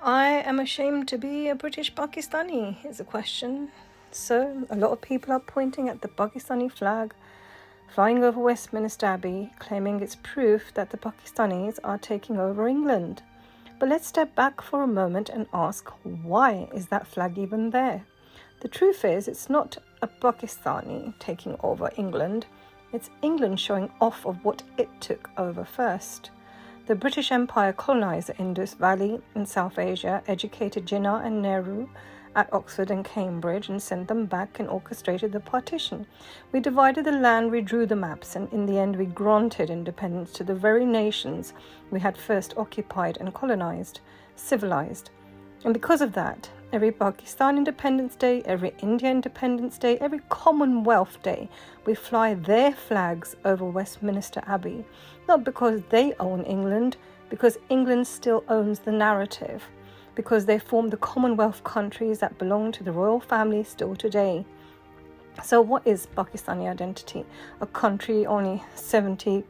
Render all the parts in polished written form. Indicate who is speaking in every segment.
Speaker 1: I am ashamed to be a British Pakistani is a question. So a lot of people are pointing at the Pakistani flag flying over Westminster Abbey, claiming it's proof that the Pakistanis are taking over England. But let's step back for a moment and ask, why is that flag even there? The truth is, it's not a Pakistani taking over England. It's England showing off of what it took over first. The British Empire colonized the Indus Valley in South Asia, educated Jinnah and Nehru at Oxford and Cambridge, and sent them back and orchestrated the partition. We divided the land, we drew the maps, and in the end we granted independence to the very nations we had first occupied and colonized, civilized. And because of that, every Pakistan Independence Day, every India Independence Day, every Commonwealth Day, we fly their flags over Westminster Abbey. Not because they own England, because England still owns the narrative, because they form the Commonwealth countries that belong to the royal family still today. So what is Pakistani identity? A country only 70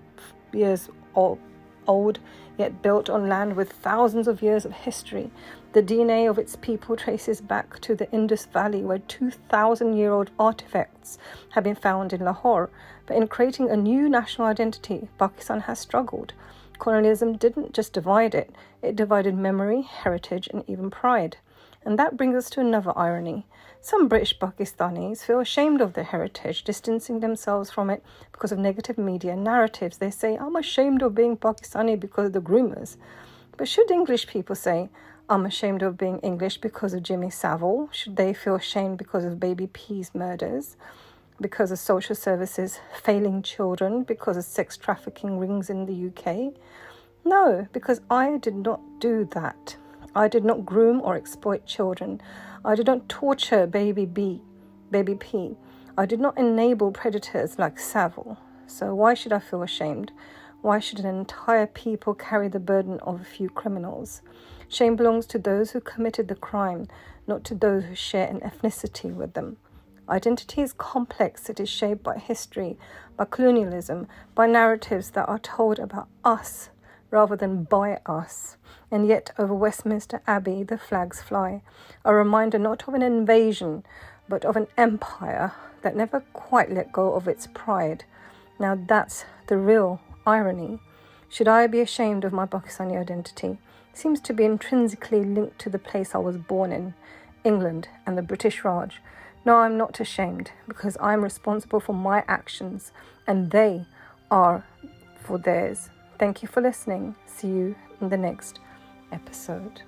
Speaker 1: years old, yet built on land with thousands of years of history. The DNA of its people traces back to the Indus Valley, where 2,000-year-old artifacts have been found in Lahore. But in creating a new national identity, Pakistan has struggled. Colonialism didn't just divide it, it divided memory, heritage, and even pride. And that brings us to another irony. Some British Pakistanis feel ashamed of their heritage, distancing themselves from it because of negative media narratives. They say, I'm ashamed of being Pakistani because of the groomers. But should English people say, I'm ashamed of being English because of Jimmy Savile? Should they feel ashamed because of Baby P's murders? Because of social services failing children? Because of sex trafficking rings in the UK? No, because I did not do that. I did not groom or exploit children. I did not torture Baby P. I did not enable predators like Savile. So why should I feel ashamed? Why should an entire people carry the burden of a few criminals? Shame belongs to those who committed the crime, not to those who share an ethnicity with them. Identity is complex. It is shaped by history, by colonialism, by narratives that are told about us rather than by us. And yet over Westminster Abbey the flags fly, a reminder not of an invasion, but of an empire that never quite let go of its pride. Now that's the real irony. Should I be ashamed of my Pakistani identity? It seems to be intrinsically linked to the place I was born in, England and the British Raj. No, I'm not ashamed, because I'm responsible for my actions and they are for theirs. Thank you for listening. See you in the next episode.